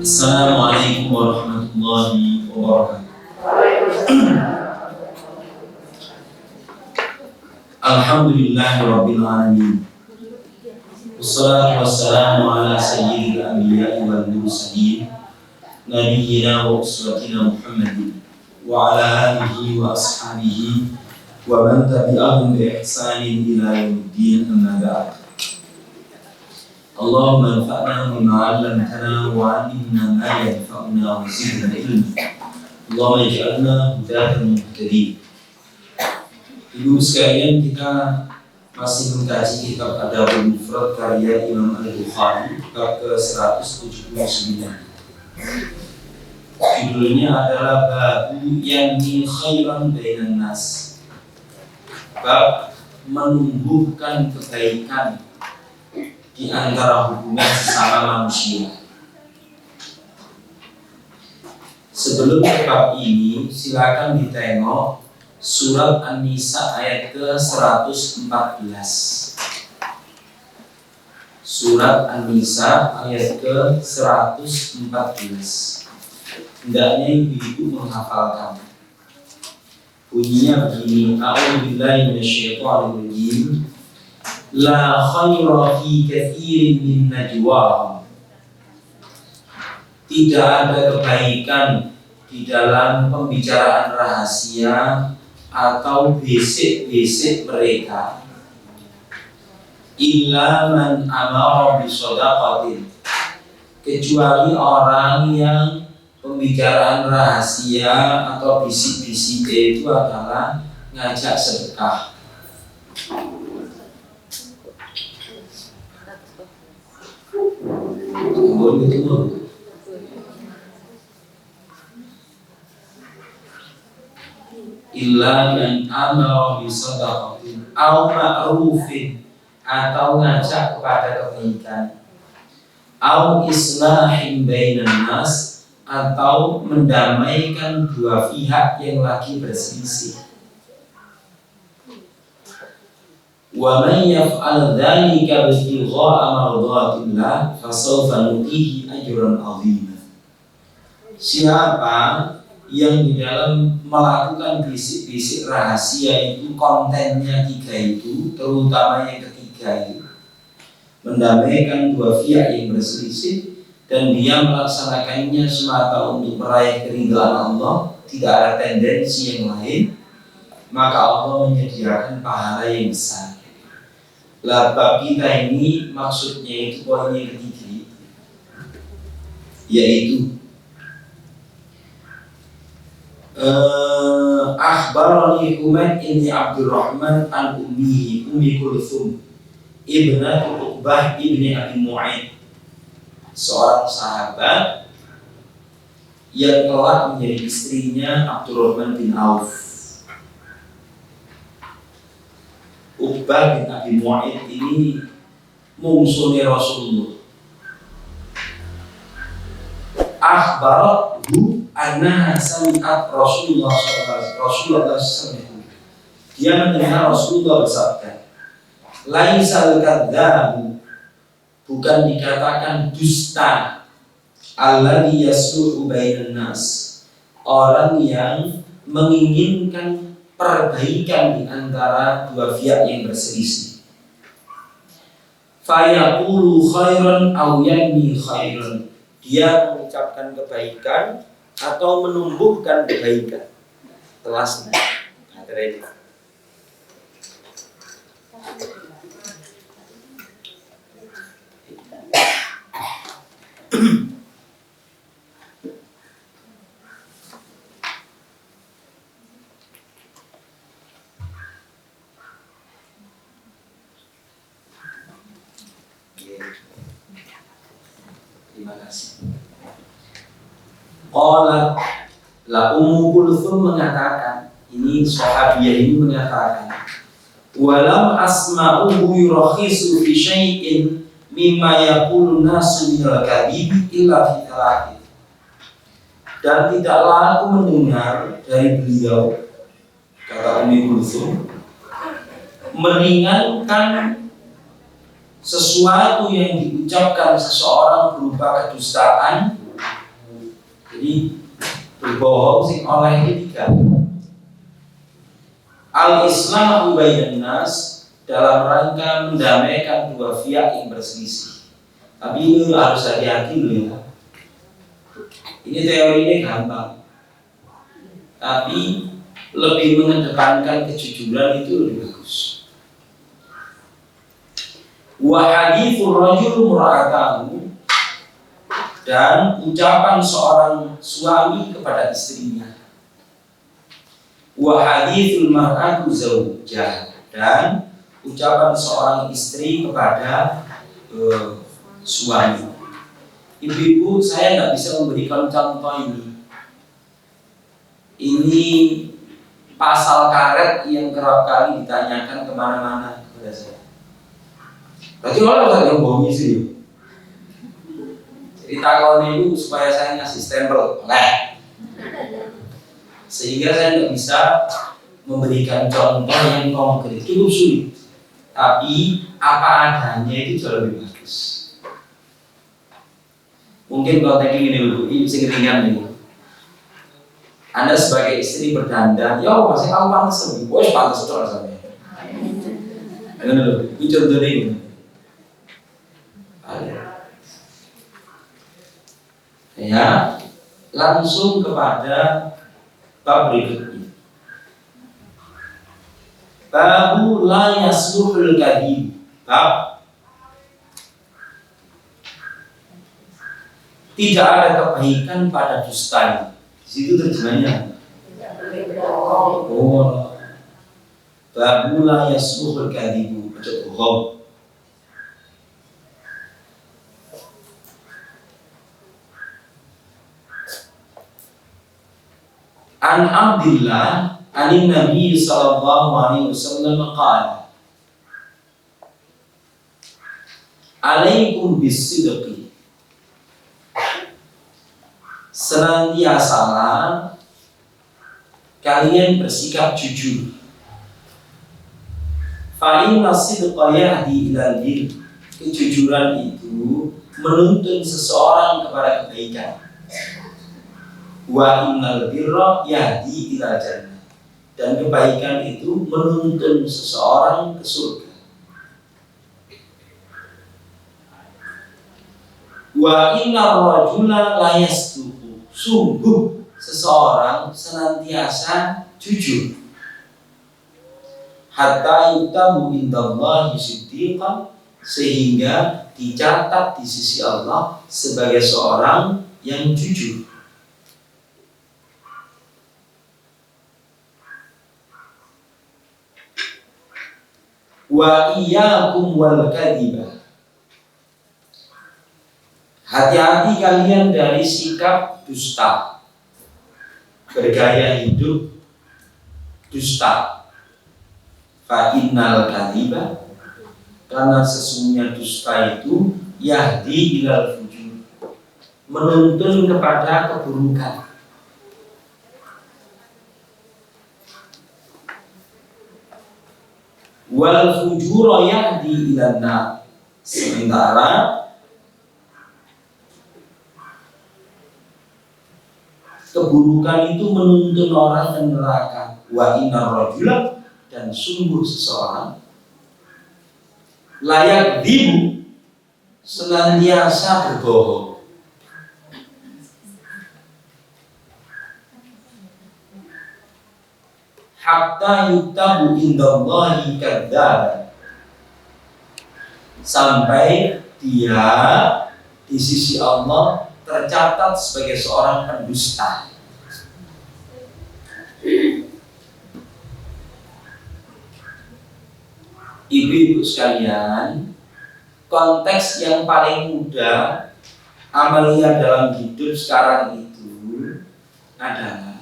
Assalamualaikum warahmatullahi wabarakatuh. Alhamdulillahirabbil alamin. Wassalatu wassalamu ala sayyidil anbiya'i wal mursalin nabiyyina wa uswatina Muhammadin wa ala alihi wa ashabihi wa man tabi'ahum bi ihsanin ila yaumiddin, amma ba'd. Allahumma anfa'na bima 'allamtana wa 'allimna ma yanfa'una wa zidna ilma. Allahumma ij'alna hudatan muhtadin. Ibu sekalian, kita masih mengkaji kitab Adabul Mufrad karya Imam Al-Bukhari bab ke-179. Judulnya adalah Babu Yanmi Khairan Bainan Nas, bab menumbuhkan kebaikan di antara hubungan sesama manusia. Sebelum ke bab ini, silakan ditengok Surat An-Nisa ayat ke-114. Surat An-Nisa ayat ke-114. Hendaknya ibu-ibu menghafalkan. Bunyinya begini: A'udzubillahi minasyaitonir rajim. La khaira fi katsirin min najwahum. Tidak ada kebaikan di dalam pembicaraan rahasia atau bisik-bisik mereka, illa man amara bisadaqatin, kecuali orang yang pembicaraan rahasia atau bisik-bisik itu adalah ngajak sedekah. Illa man amara bisadaqatin aw ma'rufin, atau ngajak kepada kebaikan, aw islahin bainan nas, atau mendamaikan dua pihak yang lagi berselisih. Wa man yaf'al dzalika ibtigha'a mardatillah fasawfa nutihi ajran 'azima. Siapa yang di dalam melakukan bisik-bisik rahasia itu kontennya tiga itu, terutama yang ketiga itu, mendamaikan dua pihak yang berselisih, dan dia melaksanakannya semata untuk meraih keridhaan Allah, tidak ada tendensi yang lain, maka Allah menyediakan pahala yang besar. Lah bab kita ini maksudnya itu poin yang ketiga, yaitu akhbarani Humayd ibn Abdurrahman an ummi Kulthum ibnatu Uqbah ibn Abi Mu'aid, seorang sahabat yang telah menjadi istrinya Abdurrahman bin Auf. Uqbah bin Abi Mu'aid ini musuhnya Rasulullah. Akhbaratu anna sami'at Rasulullah sallallahu. Dia mendengar Rasulullah bersabda, laisal kadzabu, bukan dikatakan dusta, alladzi yasluhu bainan nas, orang yang menginginkan perbaikan di antara dua pihak yang berselisih. Fayaqulu khairan aw yanmi khairan, dia mengucapkan kebaikan atau menumbuhkan kebaikan. Kelasnya materi. Terima kasih. Qalat, la Ummu Kulthum mengatakan, ini sahabiah ini mengatakan, walam asma'uhu yurakhisu fi syai'in mimma yaqulu nasu minal kadhibi illa fi thalathin. Dan tidaklah aku mendengar dari beliau, kata Ummu Kulthum, meringankan sesuatu yang diucapkan seseorang berupa kedustaan. Jadi berbohong sing oleh ketiga. Al-Islam bainan nas, dalam rangka mendamaikan dua pihak yang berselisih. Tapi ini harus hati-hati loh ya. Ini teorinya gampang, tapi lebih mengedepankan kejujuran itu lebih bagus. Wa hadithur rajul mura'atahu, dan ucapan seorang suami kepada istrinya. Wa hadithul mar'atu zawjah, dan ucapan seorang istri kepada suami. Ibu-ibu, saya nggak bisa memberikan contoh ini. Ini pasal karet yang kerap kali ditanyakan kemana-mana kepada saya. Berarti orang nggak bohong sih. Jadi takon itu supaya saya ngasih stempel, sehingga saya nggak bisa memberikan contoh yang konkret, cukup sulit. Tapi apa adanya itu jauh lebih bagus. Mungkin kalau tadi ini dulu, ini segeringan nih. Anda sebagai istri berdandan, ya masih kamu pantas lebih, wah pantas itu rasanya. Ini dulu, ini contohnya ini. Ya, langsung kepada bab berikutnya. Babu la yasluhul kadhib. Bab tidak ada kebaikan pada dusta. Di situ terjemahnya. Oh, babu la yasluhul kadhib. Baca bohong. An Abdillah anin Nabi sallallahu alaihi wasallam qala alaikum bis-sidqi, senantiasalah kalian bersikap jujur. Fa inna sidqa yahdi ilal bir, kejujuran itu menuntun seseorang kepada kebaikan. Wa innal birra yahdi ilal jannah, dan kebaikan itu menuntun seseorang ke surga. Wa innar rajula la yasduqu, sungguh seseorang senantiasa jujur. Hatta yutamu indallahi siddiqan, sehingga dicatat di sisi Allah sebagai seorang yang jujur. Wa iyyakum wal kadhiba, hati-hati kalian dari sikap dusta, bergaya hidup dusta. Fa innal kadhiba, karena sesungguhnya dusta itu yahdi ilal fujur, menuntun kepada keburukan. Wal fujura yahdi ilan nar, sementara keburukan itu menuntun orang ke neraka. Wa innar rajula, dan sungguh seseorang layak dibu, senantiasa berbohong. Hatta yuktabu indallahi kadzdzab, sampai dia di sisi Allah tercatat sebagai seorang pendusta. Ibu-ibu sekalian, konteks yang paling mudah amalia dalam hidup sekarang itu adalah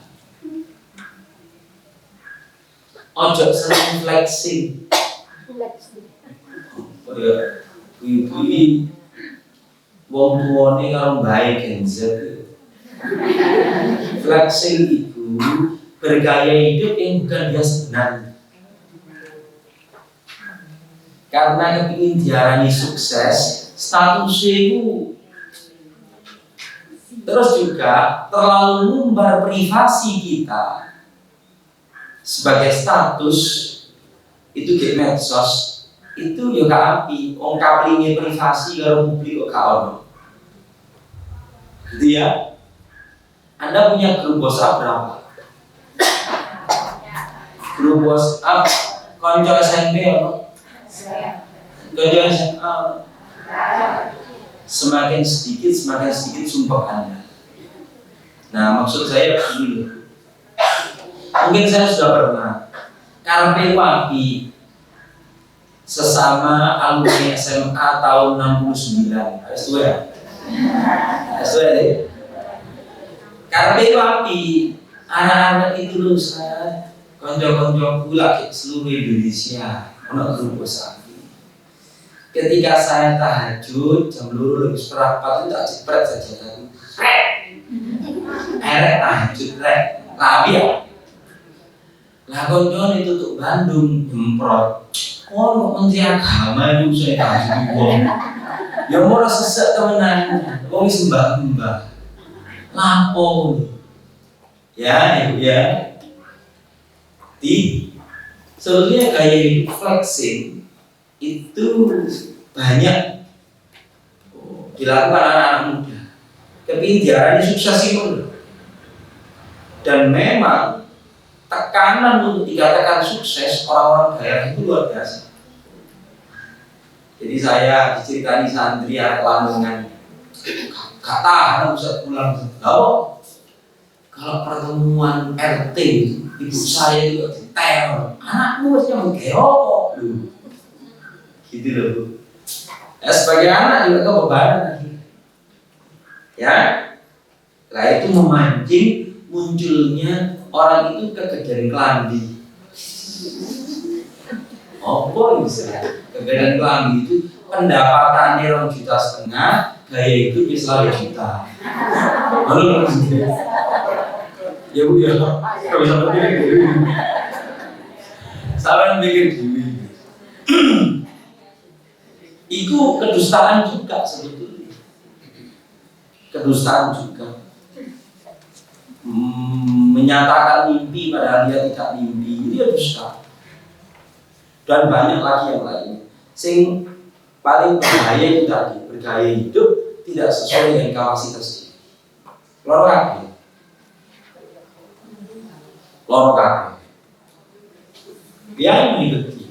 ojo seneng flexing. Oh ya, ibu-ibu wong tuane karo bae genset. Flexing itu bergaya hidup yang bukan dia sebenarnya. karena kepingin diarani sukses, statusnya itu terus juga terlalu ngumbar privasi kita sebagai status itu di medsos itu ya gak api, kaplinge privasi karo publik kok gak ono. Gitu ya. Anda punya grup WhatsApp berapa? Grup WhatsApp konco SMP ono? Konco SMA. Semakin sedikit sumpah Anda. Nah, maksud saya begini. Mungkin saya sudah pernah karpe wapi sesama alumni SMA tahun 69. Harus tua ya? Harus tua ya? Karpe wapi anak-anak itu lulusan konco-konco pula ke seluruh Indonesia. Ono grup WhatsApp. Ketika saya tahajud jam 2 lebih seperempat itu tak jepret saja tadi. Tahajud rabi ya. Lah konco itu tuh Bandung jemprot. Oh, Menteri Agama itu saya tahajud wong. Ya mau sesek temenan. Wong sembah-sembah. Lapo. Ya, Ibu ya. Sebetulnya gaya hidup flexing itu banyak dilakukan anak-anak muda. Kepingin diarani sukses itu. Dan memang tekanan untuk dikatakan sukses orang-orang daerah itu luar biasa. Jadi saya diceritani santri anak Lamongan, gak tahan bisa pulang. Kalau pertemuan RT ibu saya juga diteror, anakmu harusnya menggerok lu. Gitu loh Bu. Ya, sebagai anak juga kebebanan lagi. Ya, lah itu memancing munculnya orang itu kegedean kelambi. Apa bisa? Kegedean kelambi itu pendapatannya 2,5 juta, gaya hidupnya selalu juta. Halo, ya Bu ya, kalau bisa berpikir diri. Saran pikir diri. Itu kedustaan juga sebetulnya. Kedustaan juga. Menyatakan mimpi padahal dia tidak mimpi, dia dusta. Dan banyak lagi yang lain. Sing paling berbahaya itu tadi, bergaya hidup tidak sesuai dengan kapasitas dia. Loro kabeh. Yang berikutnya.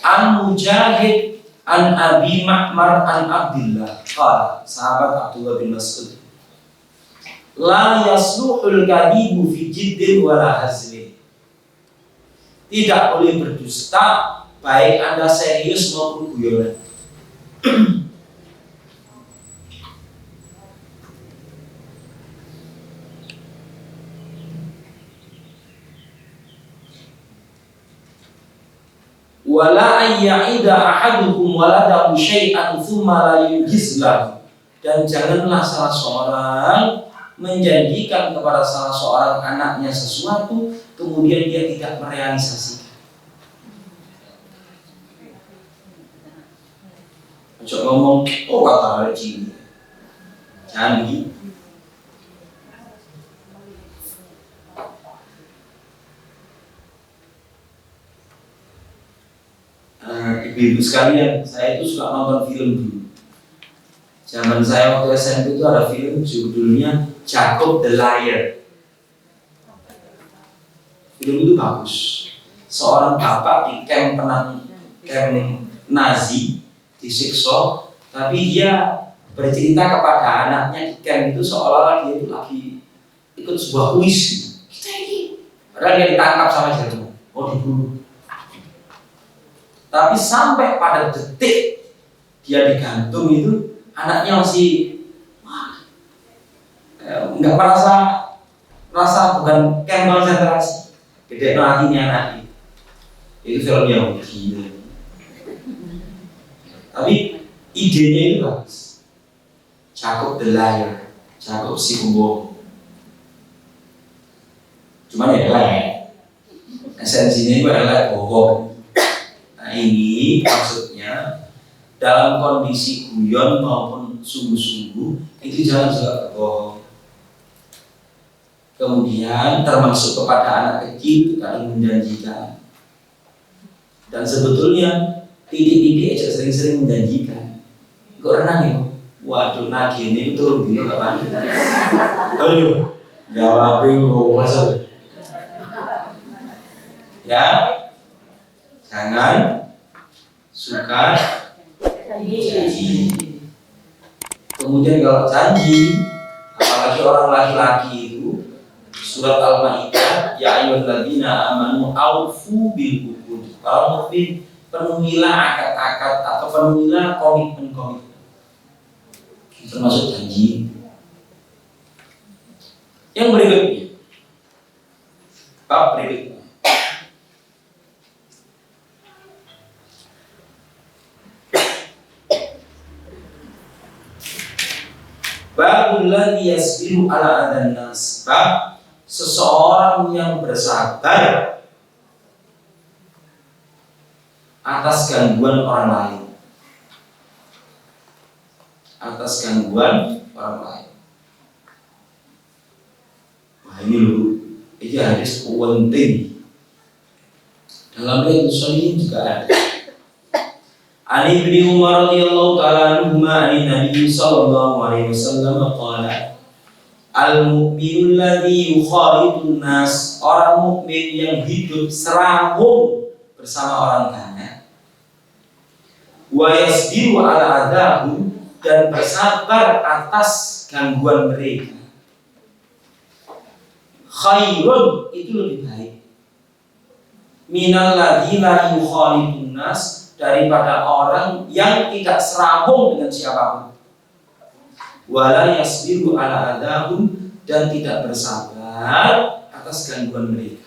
An Mujahid an Abi Ma'mar an Abdillah qala, sahabat Abdullah bin Mas'ud, la yasluhul kadibu fi jiddin wala hazlin. Tidak boleh berdusta baik Anda serius maupun guyonan. Wala ayya'ida ahadukum waladahu syai'an thumma la yujizlah. Dan janganlah salah seorang menjanjikan kepada salah seorang anaknya sesuatu kemudian dia tidak merealisasikan. Coba ngomong, oh kata haji, jangan begitu. Ibu-ibu sekalian, saya itu suka nonton film dulu. Zaman saya waktu SMP itu ada film judulnya Jacob the Liar. Film itu bagus. Seorang bapak di camp Nazi disiksa, tapi dia bercerita kepada anaknya di camp itu seolah-olah dia itu lagi ikut sebuah puisi. Kita ini, padahal dia ditangkap sama Jerman, mau dibunuh. Tapi sampai pada detik dia digantung itu, anaknya masih nggak merasa bukan camp konsentrasi. Gede hatinya anaknya. Itu film yang gila. Tapi idenya itu bagus. Jacob the Liar, Jacob si pembohong. Cuman ya lah, esensinya itu adalah bohong. ini maksudnya dalam kondisi guyon maupun sungguh-sungguh itu jangan suka berbohong. Kemudian termasuk kepada anak kecil kadang menjanjikan. Dan sebetulnya titik-titik aja sering-sering menjanjikan. Kok renang ya? Waduh, nagih ini turun gitu kapan? Aduh, jawabin gue masuk. Ya, jangan suka janji. Kemudian kalau janji, apalagi orang laki-laki itu, surat Al-Maidah, ya ayyuhalladzina amanu aufu bil uqud. Kalau mukmin penuhilah akad-akad atau penuhilah komitmen-komitmen. Termasuk janji. Yang berikutnya, bab berikutnya. Babul ladzi yasbiru ala adan nas. Bab seseorang yang bersabar atas gangguan orang lain. Atas gangguan orang lain. Wah ini loh, ini hadis penting. Dalam Riyadhus Shalihin juga ada. Ani bin Umar radhiyallahu ta'ala anhuma ani Nabi sallallahu alaihi wasallam qala al-mu'minul ladzi yukhalidun nas, orang mukmin yang hidup serabung bersama orang banyak. Wa yasbiru ala adahum, dan bersabar atas gangguan mereka. Khairun, itu lebih baik. Minal ladzi la yukhalidun nas, daripada orang yang tidak serabung dengan siapapun. Wala yasbiru ala adahum, dan tidak bersabar atas gangguan mereka.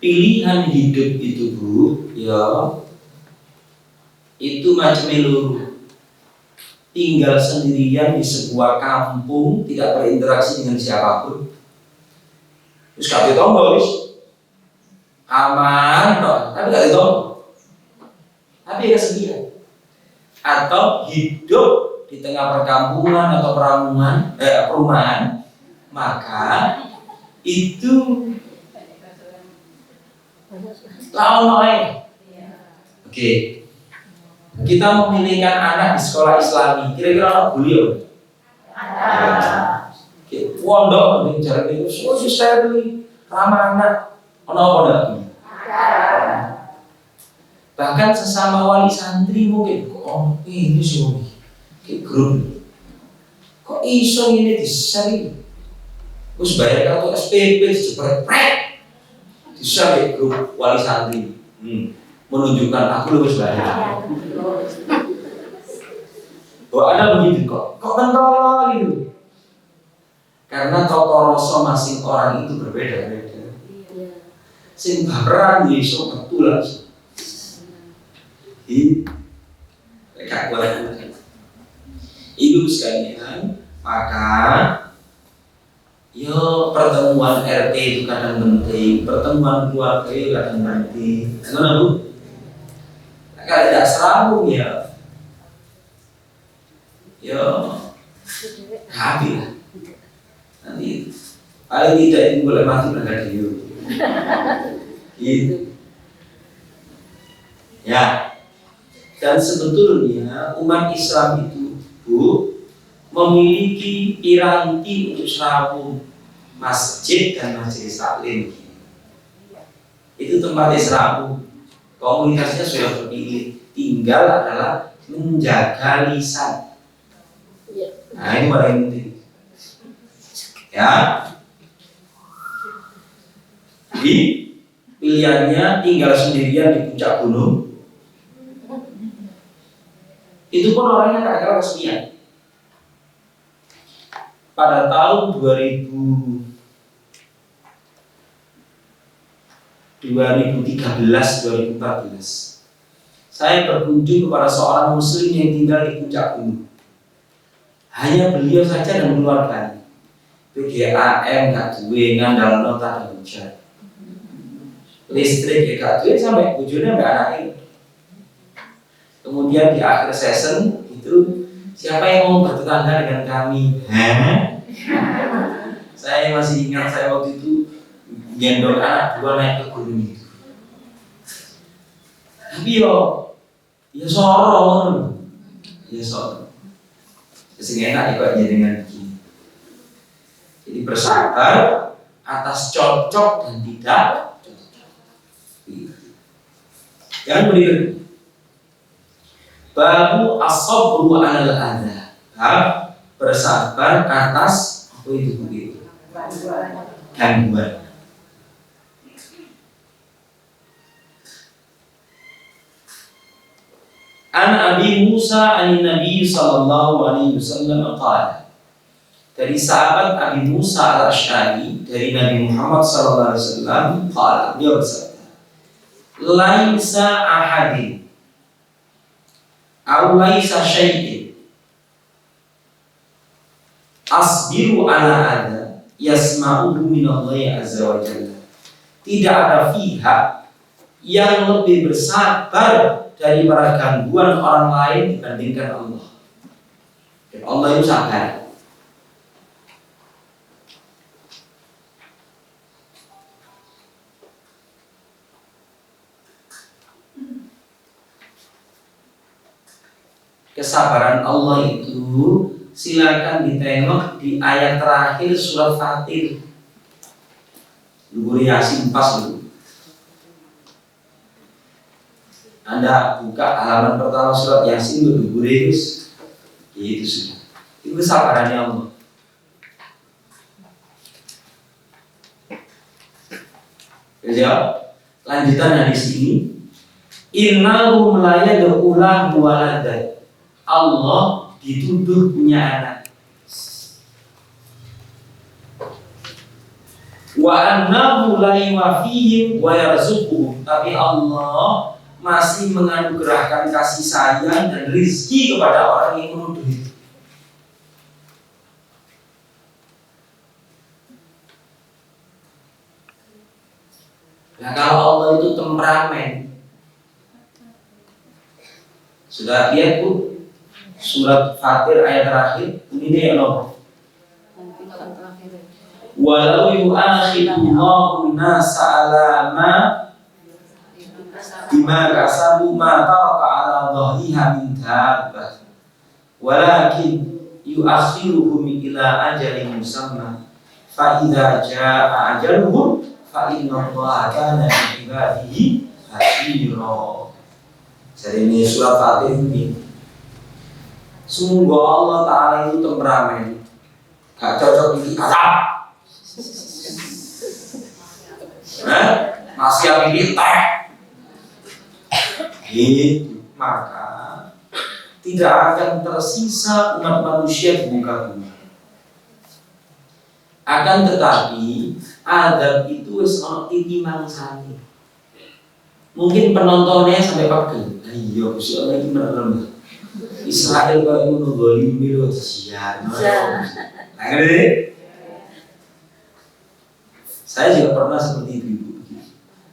Pilihan hidup itu Bu, ya itu macam luru. Tinggal sendirian di sebuah kampung, tidak berinteraksi dengan siapapun. Terus gak ditombo wis. Aman toh, tapi gak ditombo. Tapi kesepian. Atau hidup di tengah perkampungan atau perumahan, maka itu lawan lain. Oke. Kita memilihkan anak di sekolah Islami, kira-kira anak beliau ada. Pondok ning jarak itu semua susah beli ramah anak. Ono apa ndak? Bahkan sesama wali santri mungkin kok ini sih kayak grup. Kok iso ini disari? Wis bayar kartu SPP jebret disari grup wali santri. Menunjukkan aku lebih bayar. Bahwa ada begitu kok kental gitu. Karena tata rasa masing orang itu berbeda-beda. Sing baperan ya iso betul aja. Mereka kuat. Ibu sekalian, maka yo pertemuan RT itu kadang penting, pertemuan keluarga itu kadang penting. Kenapa Bu? Kalau tidak serabung ya habis lah. Nanti paling tidak ini boleh mati berangkat dulu. Gitu. Ya. Dan sebetulnya umat Islam itu Bu memiliki piranti untuk serabung, masjid dan majelis taklim. Itu tempatnya serabung. Komunitasnya sudah terpilih, tinggal adalah menjaga lisan. Nah ini paling penting. Ya. Jadi pilihannya tinggal sendirian di puncak gunung. Itu pun orangnya kadang-kadang kesepian. Pada tahun 2013-2014 saya berkunjung kepada seorang muslim yang tinggal di puncak gunung. Hanya beliau saja dan keluarganya. PGAM gak duwe ngandal nota dan hujan. Listrik gak duwe sampai bojone mbak anaknya. Kemudian di akhir season itu, siapa yang mau bertetangga dengan kami? Saya masih ingat saya waktu itu gendong anak 2 naik ke gunung itu. Tapi ya sorong, ya sorong. Sing enak ya dengan begini. Jadi bersabar atas cocok dan tidak cocok. Yang berikut, babu as-sabru 'alal adza. Bersabar atas apa itu begitu? Gangguan. An Abi Musa an Nabi sallallahu alaihi wasallam qala. Dari sahabat Abi Musa al-Asy'ari dari Nabi Muhammad sallallahu alaihi wasallam qala, dia bersabda, laisa ahadin aw laisa syai'in asbiru ala adza yasma'uhu minallahi azza wa jalla. Tidak ada pihak yang lebih bersabar dari para gangguan orang lain dibandingkan Allah. Dan Allah itu sabar. Kesabaran Allah itu silakan ditengok di ayat terakhir surat Fatir. Luhur Yasin pas dulu. Anda buka halaman pertama surat Yasin luhur itu sudah. Itu kesabarannya Allah. Ya, lanjutannya di sini. Innahu la yad'u lahu walada. Allah dituduh punya anak. Wa annahu la yuwafihim wa yarzuquhum. Tapi Allah masih menganugerahkan kasih sayang dan rizki kepada orang yang menuduh itu. Nah, kalau Allah itu temperamen, sudah lihat Bu, surat Fatir ayat terakhir ini dia loh. Walau yu'akhidullahu nasa ala ma bima kasabu ma taraka ala dhahriha min dabbah walakin yu'akhiruhum ila ajalin musamma fa idza jaa ajaluhum fa innallaha kana bi ibadihi basira. Jadi ini surat Fatir ini. Sungguh Allah Ta'ala itu temperamen, gak cocok ini azab. Masih yang ini teh. Gitu. Maka tidak akan tersisa umat manusia di muka bumi. Akan tetapi adab itu sangat tinggi mangsani. Mungkin penontonnya sampai pegel. Iya, Gusti Allah iki merem. Israel kok ngono golim milo siar. Nah, ngene. Saya juga pernah seperti itu.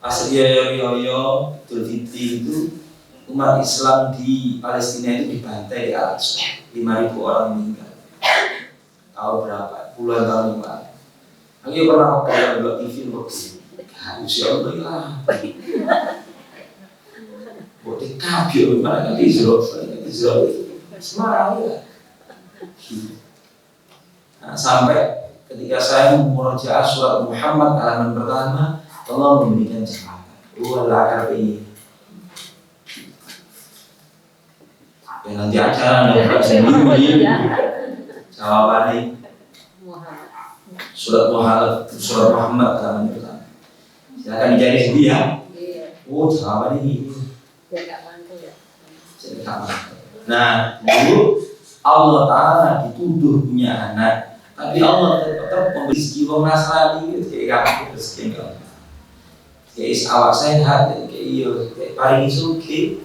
Pas Idul Fitri itu umat Islam di Palestina itu dibantai di Al-Aqsa. 5.000 orang meninggal. Tahu berapa? Puluhan tahun yang lalu. Aku pernah buat TV waktu. Gusti Allah lah. Botek kabio mana kan Israel Semarang ya. Nah, sampai ketika saya memurojaah surat Muhammad halaman pertama, Allah memberikan jawaban. Wala karbi. Ya nanti acara Anda buka sendiri. Jawabannya surat Muhammad halaman pertama. Silakan dicari sendiri ya. Oh, jawabannya ini. Nah, dulu Allah Ta'ala dituduh punya anak, tapi Allah tetap memberi jiwa Nasrani kayak kamu rezeki Allah. Kayak awak sehat, kayak paling suki.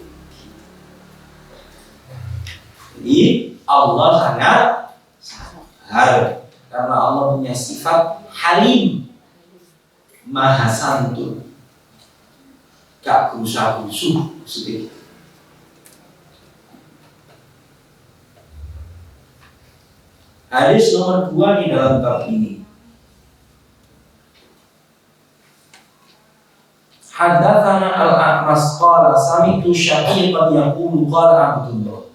Jadi Allah sangat sabar karena Allah punya sifat halim, maha santun, gak gusah-gusuh maksudnya. Hadis nomor 2 di dalam bab ini. Haddatsana al-A'mas qala sami'tu Syaqiqan yaqulu qala Abdullah.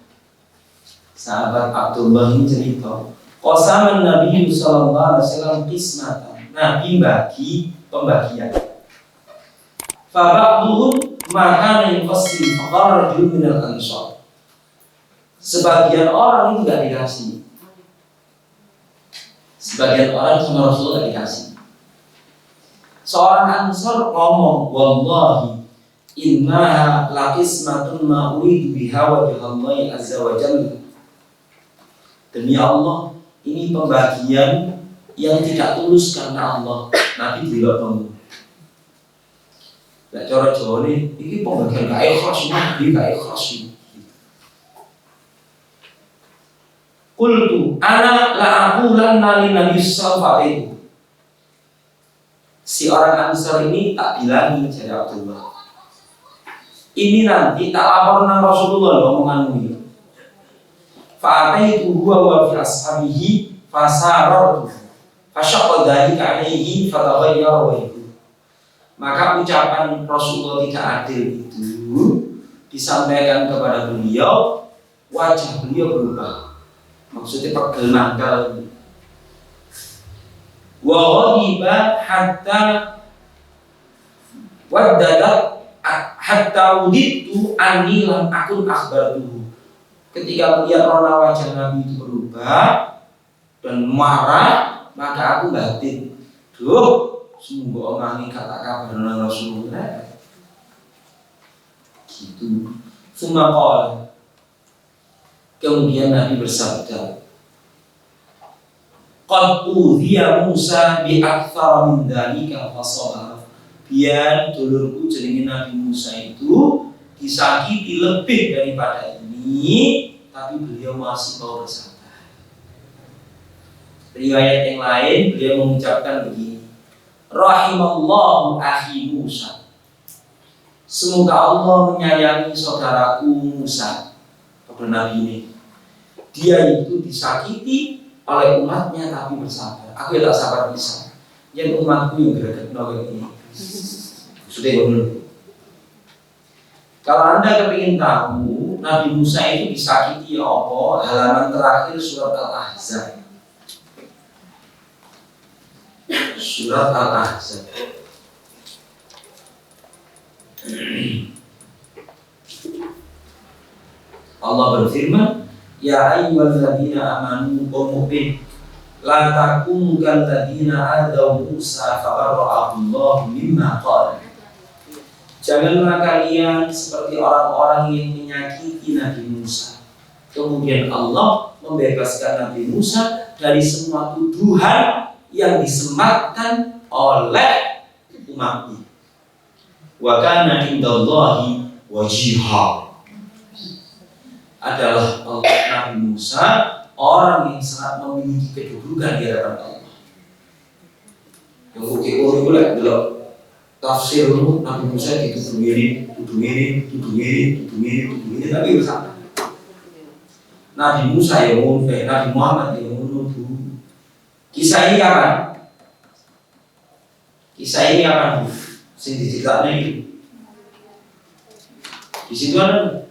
Sahabat Abdullah ini cerita, qasama Nabi sallallahu alaihi wasallam qismatan. Nabi bagi pembagian. Fa ba'dhum ma kana yufassil faqara rajul min al-ansar. Sebagian orang itu enggak dikasih. Sebagian orang sama Rasulullah dikasih. Seorang Ansor ngomong, wallahi innaha laqismatun ma uridu biha wajhallahi azza wa jalla. Demi Allah, ini pembagian yang tidak tulus karena Allah. Nabi tidak ngomong. Lah cara Jawane iki pembagian gak ikhlas, Nabi gak ikhlas. Qultu ana la aqulanna lin nabi sallallahu alaihi. Si orang Ansar ini tak bilangi jadi Abdullah. Ini nanti tak lapor nang Rasulullah omongan ini. Fa ataitu huwa wa fi ashabihi fasarartu. Fasyaqqa dzalika alaihi fataghayyara wajhu. Maka ucapan Rasulullah tidak adil itu disampaikan kepada beliau, wajah beliau berubah. Maksudnya pegel mangkal. Wa ghadiba hatta waddadat hatta wudittu anni lam akun akhbartuhu. Ketika melihat rona wajah Nabi itu berubah dan marah, maka aku batin, duh, semoga omongi kata kabar Rasulullah. Gitu. Summa qala. Kemudian Nabi bersabda, qad udhiya Musa bi aktsara min dzalika fasabara. Biar dulurku jenenge Nabi Musa itu disakiti lebih daripada ini, tapi beliau masih mau bersabar. Riwayat yang lain beliau mengucapkan begini, rahimallahu akhi Musa. Semoga Allah menyayangi saudaraku Musa. Kepada Nabi ini, dia itu disakiti oleh umatnya tapi bersabar. Aku ya tak sabar bisa. Yang umatku yang gerakan kayak ini. Sudah benar. Kalau Anda kepingin tahu Nabi Musa itu disakiti ya apa, halaman terakhir surat Al-Ahzab. Surat Al-Ahzab. Allah berfirman, ya ayyuhalladzina amanu mu'min la takunu kalladzina adaw Musa fabarra'ahu Allah mimma qala. Janganlah kalian seperti orang-orang yang menyakiti Nabi Musa. Kemudian Allah membebaskan Nabi Musa dari semua tuduhan yang disematkan oleh umatnya. Wa kana indallahi wajihah. Adalah Allah Nabi Musa orang yang sangat memiliki kedudukan di hadapan Allah. Yang bukti boleh belum tafsir lu Nabi Musa itu begini, tapi bersama. Nabi Musa yang ngomong, Nabi Muhammad yang ngomong. Kisah ini kapan? Kisah ini kapan? Sing diceritakan ini. Di situ ada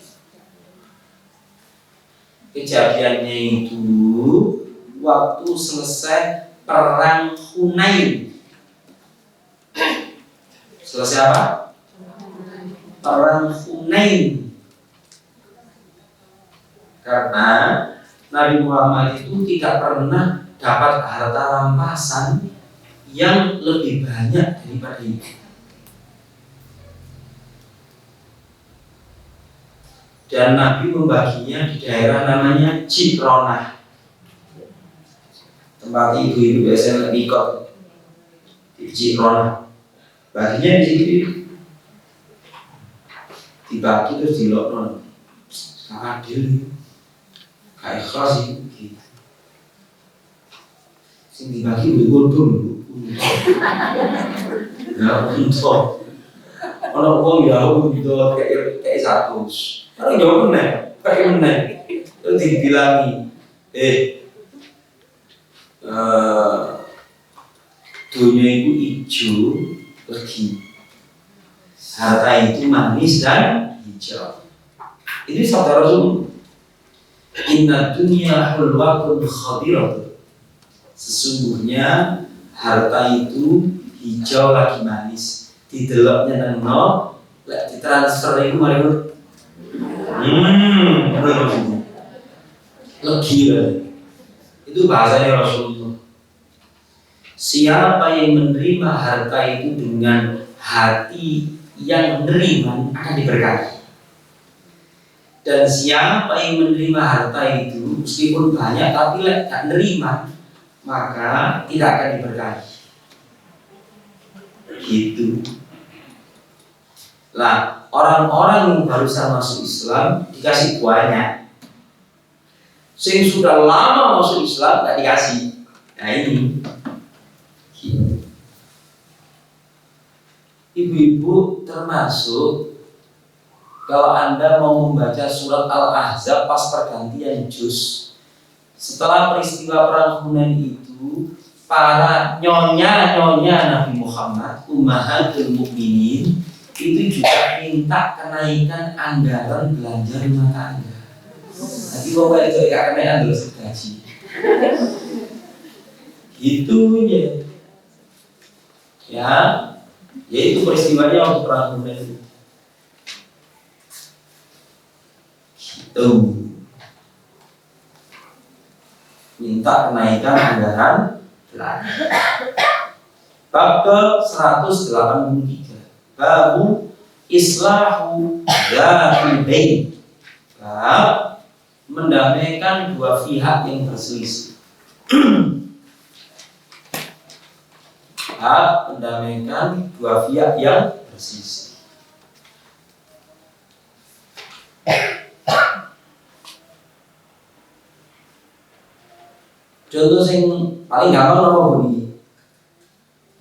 kejadiannya itu waktu selesai perang Hunain. Selesai apa? Perang Hunain. Karena Nabi Muhammad itu tidak pernah dapat harta rampasan yang lebih banyak daripada itu. Dan Nabi membaginya di daerah namanya Jikronah. Tempat ibu-ibu biasanya ikut di Jikronah. Baginya di sini dibagi terus dilokno. Adil. Gak ikhlas itu gitu. Sing dibagi bodong. Ya untuk orang uang ya untuk kayak 100. Orang jauh meneng, pakai meneng. Terus dibilangi, dunia itu hijau, legi. Harta itu manis dan hijau. Ini sabda Rasul. Inna dunya hulwatun khadiratun. Sesungguhnya harta itu hijau lagi manis. Dideloknya nang nol, lek ditransfer itu mari legi itu bahasanya Rasulullah. Siapa yang menerima harta itu dengan hati yang menerima akan diberkahi. Dan siapa yang menerima harta itu meskipun banyak tapi tidak menerima maka tidak akan diberkahi. Gitu. Lah orang-orang yang barusan masuk Islam dikasih banyak. Sing sudah lama masuk Islam tidak dikasih. Nah ini. Gitu. Ibu-ibu termasuk kalau Anda mau membaca surat Al-Ahzab pas pergantian juz, setelah peristiwa perang Hunain itu, para nyonya Nabi Muhammad, ummahatul mukminin, itu juga minta kenaikan anggaran belanja rumah tangga. Nanti bapak itu gak kenaikan dulu gaji. Gitu ya. Ya itu peristiwanya waktu perang Hunain itu. Minta kenaikan anggaran belanja. Bab ke-183 Babu Islahu Dzatil Bain. Bab mendamaikan dua pihak yang berselisih. Bab mendamaikan dua pihak yang berselisih. Contoh yang paling gampang apa bunyi?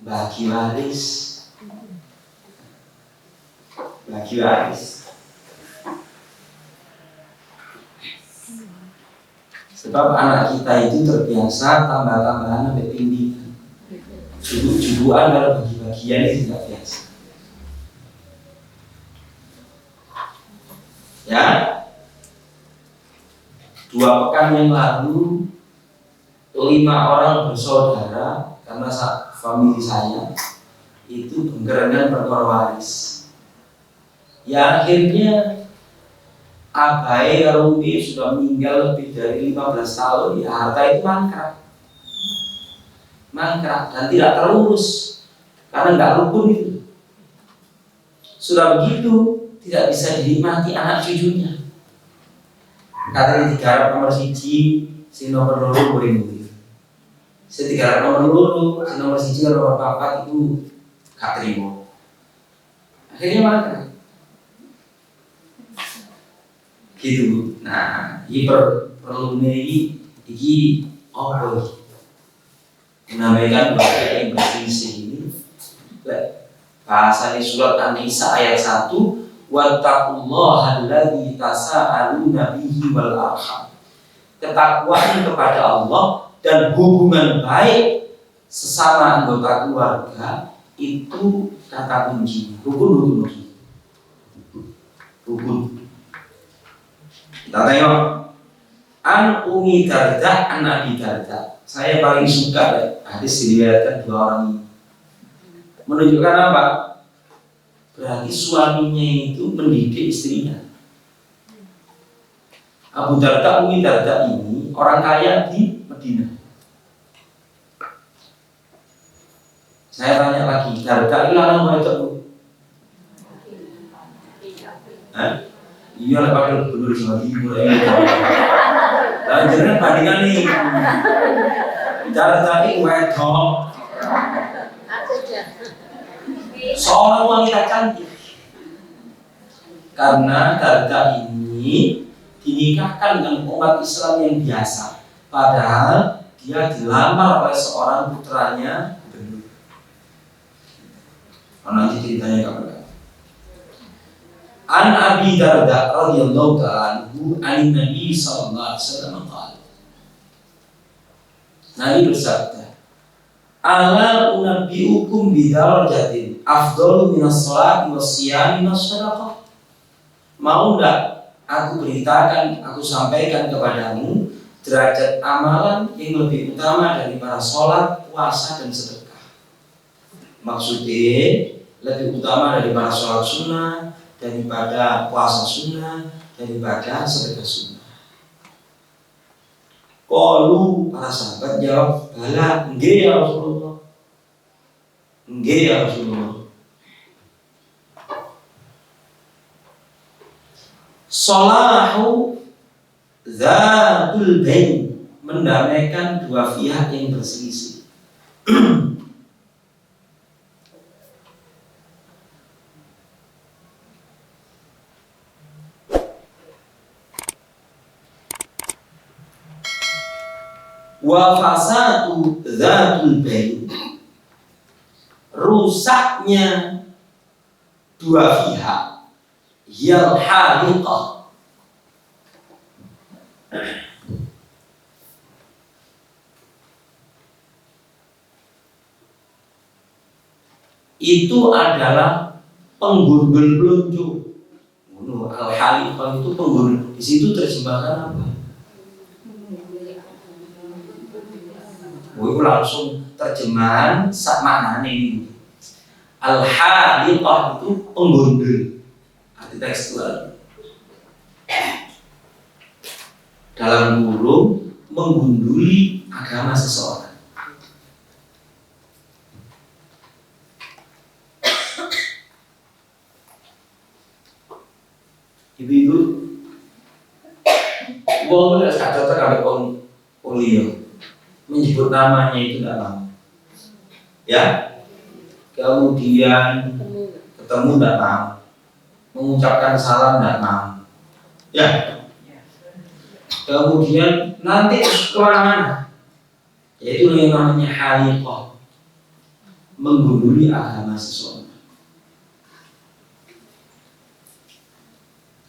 Bagi waris. Bagi waris. Sebab anak kita itu terbiasa tambah-tambahan sampai pimpinan. Judul-judulan kalau bagi-bagian itu tidak biasa. Ya, 2 pekan yang lalu 5 orang bersaudara karena famili saya itu bergerangan perkara waris. Ya akhirnya abai karo umi sudah meninggal lebih dari 15 tahun, ya harta itu mangkrak dan tidak terurus karena nggak rukun itu. Sudah begitu tidak bisa dinikmati anak cucunya. Katanya digarap nomor 1, si nomor 2 murid. Setiga nomor 2, si nomor 1 nomor 4 itu gak terima. Akhirnya mangkrak. Gitu. Nah, ini perlu ini apa? Menambahkan bahasa yang berselisih ini. Bahasanya surat An-Nisa ayat 1, wattaqullaha alladzi tasaaluna bihi wal arham. Ketakwaan kepada Allah dan hubungan baik sesama anggota keluarga itu kata kunci. Rukun. Kita tengok An Umi Darda, An Abi Darda. Saya paling suka hadis diriwayatkan 2 orang ini. Menunjukkan apa? Berarti suaminya itu mendidik istrinya. Abu Darda, Umi Darda ini orang kaya di Medina. Saya tanya lagi, Darda ini lanang mau itu? Iya, lepas gubernur Jawa Timur. Dan jangan bandingan nih. Darda ini wedok. Seorang wanita cantik. Karena Darda ini dinikahkan dengan umat Islam yang biasa, padahal dia dilamar oleh seorang putranya gubernur. Nanti ceritanya kapan? An Abi Darda radhiyallahu ta'ala anhu an Nabi sallallahu alaihi wasallam qala. Nabi bersabda, "Ala unabbiukum bidarajatin afdalu minas sholati wassiyami wassadaqah." Mau enggak aku beritakan, aku sampaikan kepadamu derajat amalan yang lebih utama daripada sholat, puasa, dan sedekah. Maksudnya lebih utama daripada sholat sunnah, daripada puasa sunnah, daripada sedekah sunnah. Qalu, para sahabat jawab, "Bala, nggih ya Rasulullah. Nggih ya Rasulullah." Salahu dzatul bain, mendamaikan dua pihak yang berselisih. Wa fasatu dzatul bain, rusaknya dua pihak, yal haliqah, itu adalah penggundul pelunjuk. Al haliqah itu penggundul. Di situ terjemahkan apa? Gue langsung terjemahan sak maknane ini. Al haliqah itu penggundul. Arti tekstual. Dalam kurung menggunduli agama seseorang. Ibu-ibu, wong mulai gak cocok ambek wong liya. Menyebut namanya itu tidak mau. Ya, kemudian ketemu tidak mau, mengucapkan salam tidak mau. Ya, kemudian nanti kemana-mana. Yaitu yang namanya haliqah, menggunduli agama seseorang.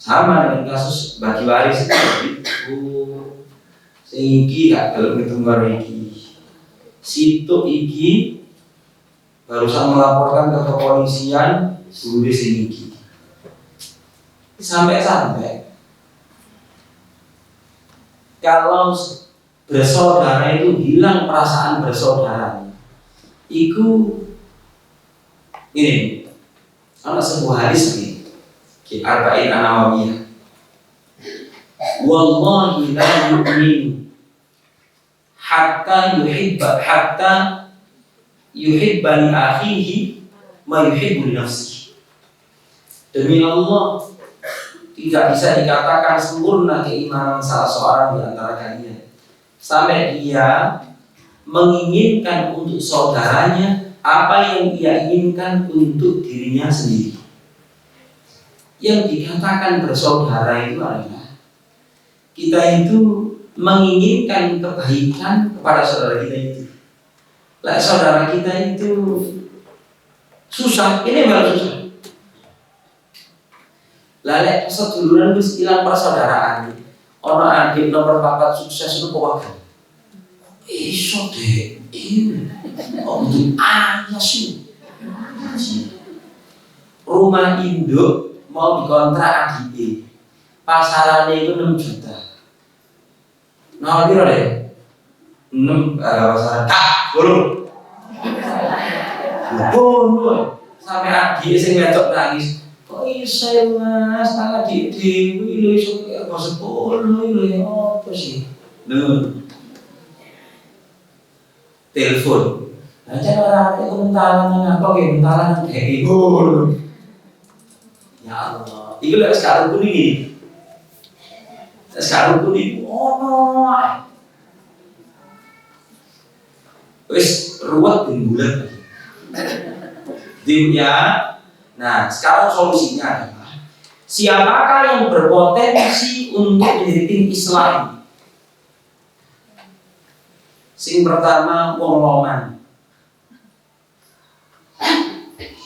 Sama dengan kasus bagi waris itu. Iki gak kalau ketemu karo iki. Situ iki barusan melaporkan ke kepolisian sudah sing iki. Sampai kalau bersaudara itu hilang perasaan bersaudara. Iku ini ada sebuah hadis nih. Ki arba'in an-nawawiyah. Wallahi la yu'min hatta yuhibba li akhihi ma yuhibbu li nafsihi. Demi Allah, tidak bisa dikatakan sempurna keimanan salah seorang di antara kalian sampai dia menginginkan untuk saudaranya apa yang ia inginkan untuk dirinya sendiri. Yang dikatakan bersaudara itu adalah kita itu menginginkan kebaikan kepada saudara kita itu. Lah saudara kita itu susah, ini baru susah. Lalek seduluran wis ilang persaudaraan. Ono adik nomor 4 sukses itu kok. Iso deh. Kok mungkin aja sih. Rumah induk mau dikontrak adik. Pasarannya itu 6 juta. Nah, kira deh. 6 pasaran. Belum. Sampai adik sing wedok nangis. Kok iso Mas, tak adik dhewe lho iso kaya bos 10 lho apa sih? Lho. Telepon. Lah jan ora ada komentaran apa ge komentaran kayak gitu. Ya Allah. Iku lek sekarang kuning iki. Sekarang kuning ono. Wis ruwet ben bulan lagi. Dia. Nah, sekarang solusinya adalah Siapakah yang berpotensi untuk menjadi tim Islam? Sing pertama wong loman.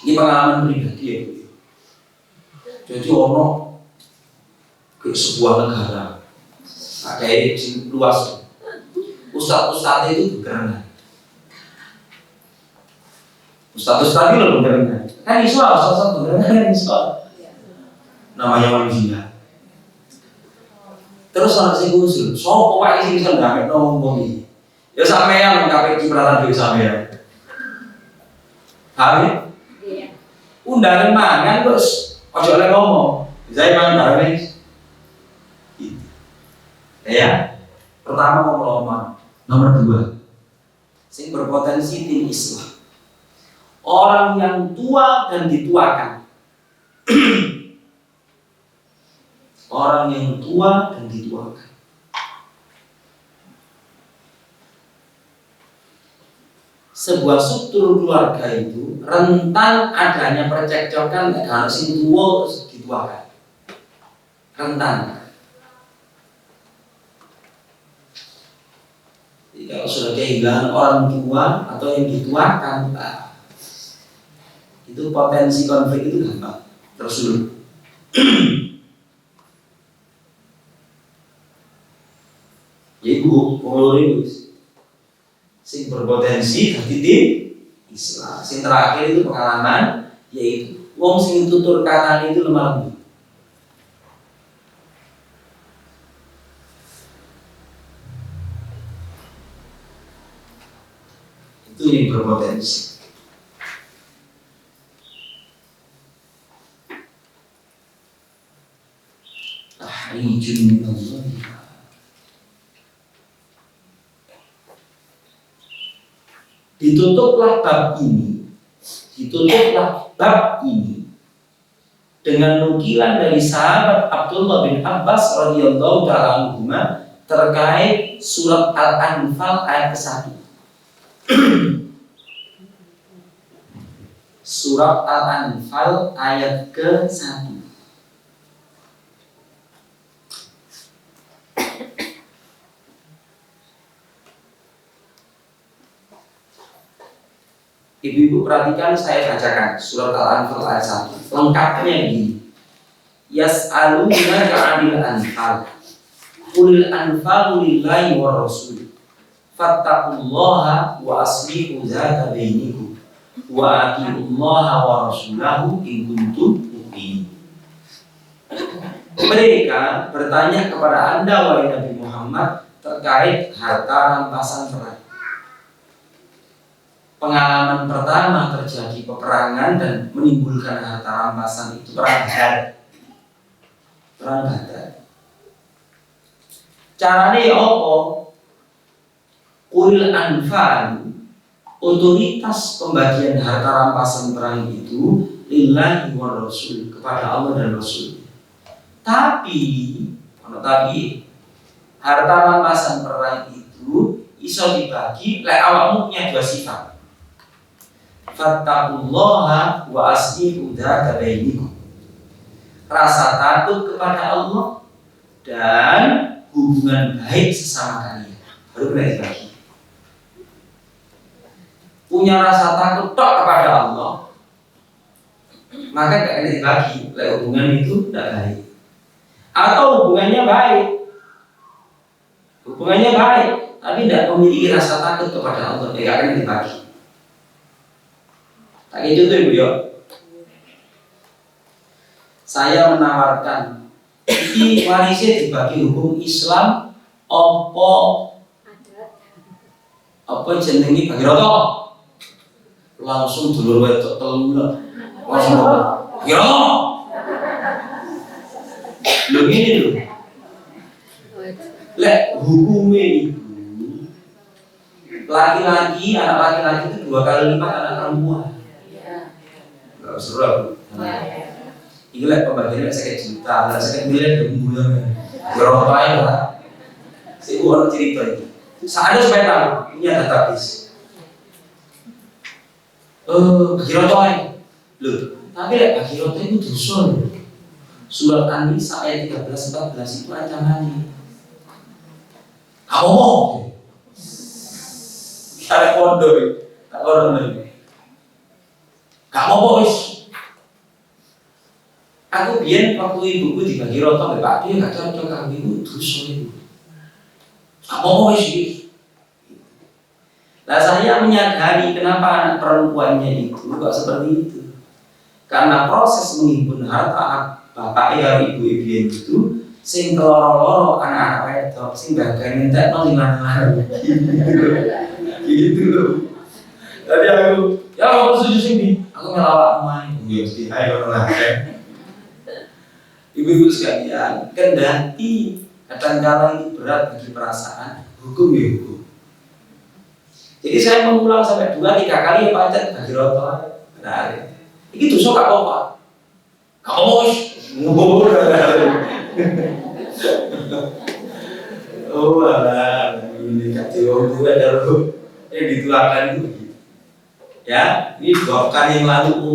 Ini pengalaman pribadi ya. Jadi ono ke sebuah negara ada yang luas. Ustadz itu berkerengan. Ustadz itu loh berkerengan. Kan isu ustadz berkerengan kan isu. Namanya manusia. Terus orang sing usul, sopo wae sing iso ndamekno wong iki. Ya sampeyan kabeh cipratan dhewe sampeyan. Paham? Iya. Undangan mangan terus ojo oleh ngomong. Saya mangan bareng iki. Ya. Pertama ngomong. Nomor 2. Sing berpotensi tim Islam. Orang yang tua dan dituakan. Orang yang tua dan dituakan. Sebuah struktur keluarga itu rentan adanya percekcokan kalau sing tua dituakan. Rentan. Jadi kalau sudah kehilangan orang tua atau yang dituakan, itu potensi konflik itu gampang tersulut. Ibu, pengeluarin sing berpotensi dadi tim Islam. Sing terakhir itu pengalaman, yaitu wong sing tutur katane itu lemah lembut. Itu yang berpotensi. Ini jun Allah. Ditutuplah bab ini dengan nukilan dari sahabat Abdullah bin Abbas radhiyallahu ta'ala anhuma terkait surat Al-Anfal ayat ke-1. Surat Al-Anfal ayat ke-1. Ibu-ibu perhatikan, saya bacakan surat Al-Anfal ayat 1. Lengkapnya begini. Yas'alunaka 'anil anfal. Qulil anfalu lillahi wa rasul. Fattaqullaha wa aslihu dzata bainikum. Wa atiullaha wa rasulahu in kuntum mu'minin. Mereka bertanya kepada Anda wahai Nabi Muhammad terkait harta rampasan perang. Pengalaman pertama terjadi peperangan dan menimbulkan harta rampasan itu perang Badar. Perang Badar. Caranya ya apa? Qul anfal, otoritas pembagian harta rampasan perang itu lillahi wa rasul, kepada Allah dan Rasul. Tapi harta rampasan perang itu iso dibagi lek awakmu punya 2 sifat. Fattaqullaha wa aslihu dzata bainikum. Rasa takut kepada Allah dan hubungan baik sesama kalian. Baru boleh dibagi. Punya rasa takut tok kepada Allah, maka tidak boleh dibagi. Hubungan itu tidak baik. Atau hubungannya baik, tapi tidak memiliki rasa takut kepada Allah, tidak akan dibagi. Tak gitu tuh ibu ya. Saya menawarkan ini warisnya dibagi hukum Islam apa jenenge bagi rata. Langsung dulur wedok telu lah. Langsung bagi rata. Lho ngene lho. Lek hukume iku laki-laki, anak laki-laki itu 2 kali lipat anak perempuan. Gak seru aku. Ini lah pembagiannya saya juta, saya miliar dan bulan. Berapa aja lah. Saya orang cerita ini. Saya supaya tahu, ini ada database. Bagi rotoy, loh. Tapi bagi rotoy itu dosa loh. Surat An-Nisa ayat 13-14 itu ancamannya. Kamu mau? Karek kondo, tak kondo lagi. Kamu mau wis? Aku biyen waktu ibuku dibagi roti Pak dia gak cocok karo ibu terus ibu. Kamu mau wis? Nah saya menyadari kenapa anak perempuannya itu kok seperti itu. Karena proses menghimpun harta bapak ya ibu itu sing loro-loro anak-anak wedok sing bagian entekno limang gitu loh. Tadi aku ya mau setuju sing di aku ngelawak main ya mesti ayo ora kan. Ibu-ibu sekalian, kendati kadang-kala itu berat bagi perasaan, hukum ya hukum. Jadi saya mengulang sampai 2-3 kali ya pancet bagi roto. Benar. Iki dosa gak apa-apa. Kamu ngomong. Oh alah, ini kacau gue ada lu yang dituakan itu begitu. Ya, ini doakan yang lalu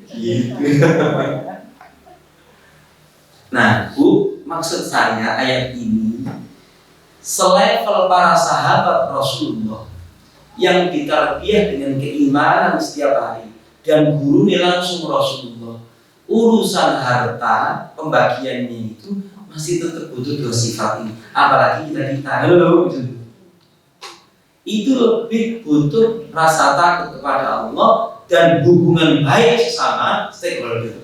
gitu. Nah, Bu, maksud saya ayat ini selevel para sahabat Rasulullah yang ditarbiyah dengan keimanan setiap hari dan gurunya langsung Rasulullah. Urusan harta pembagiannya itu masih tetap butuh 2 sifat ini. Apalagi kita itu lebih butuh rasa takut kepada Allah dan hubungan baik sesama stakeholder.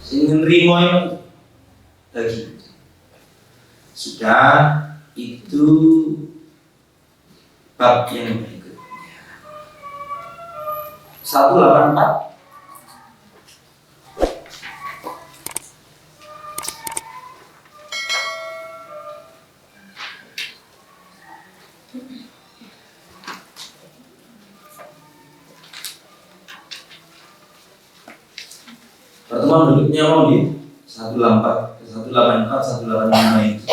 Sehingga nerimo lagi. Sudah itu bab yang berikutnya. 184. Pertemuan berikutnya mau di 184, 185 itu.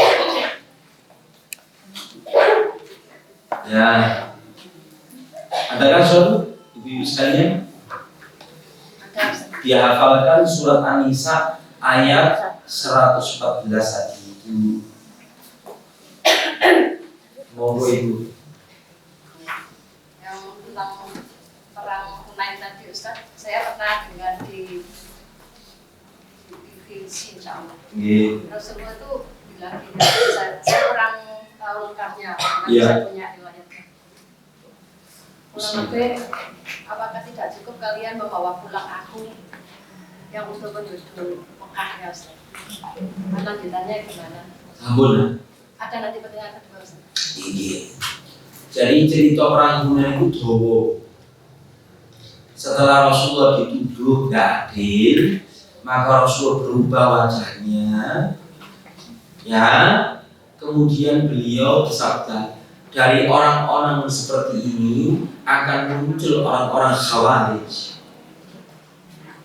Ya, adakah suatu ibu-ibu sekalian? Dia hafalkan surat An-Nisa ayat 114 tadi itu. Monggo ibu. Yang tentang perang Hunain tadi Ustaz, saya pernah dengar di TV Insya Allah. Rasulullah itu bilang gini, saya kurang tahu lengkapnya, karena saya punya riwayatnya. Kurang lebih, apakah tidak cukup kalian membawa pulang aku yang untuk penduduk Mekah ya Ustaz? Lanjutannya gimana? Ampun. Ada nanti pertanyaan kedua Ustaz. Iya. Jadi cerita perang Hunain itu dawa. Setelah Rasulullah dituduh gak adil, maka Rasul berubah wajahnya, ya. Kemudian beliau bersabda, dari orang-orang seperti ini akan muncul orang-orang khawarij,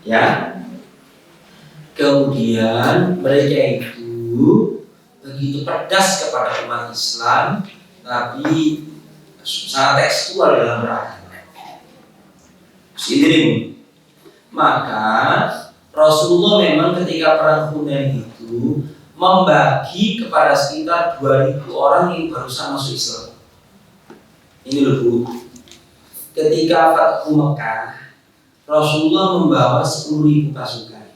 ya. Kemudian mereka itu begitu pedas kepada umat Islam, tapi sangat tekstual dalam beragama. Sini, maka Rasulullah memang ketika perang Hunain itu membagi kepada sekitar 2.000 orang yang barusan masuk Islam. Ini loh Bu, ketika Fathu Mekah, Rasulullah membawa 10.000 pasukan.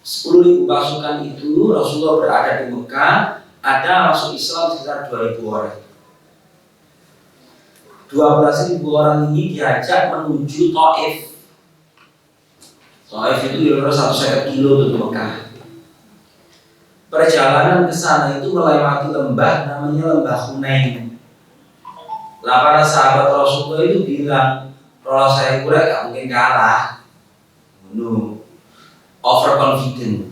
10.000 pasukan itu Rasulullah berada di Mekah, ada masuk Islam sekitar 2.000 orang. 12.000 orang ini diajak menuju Taif. Taif itu kira-kira 150 kilo dari Mekah. Perjalanan ke sana itu melewati lembah namanya lembah Hunain. Lah para sahabat Rasulullah itu bilang, kalau saya kira gak mungkin kalah. No. Overconfident.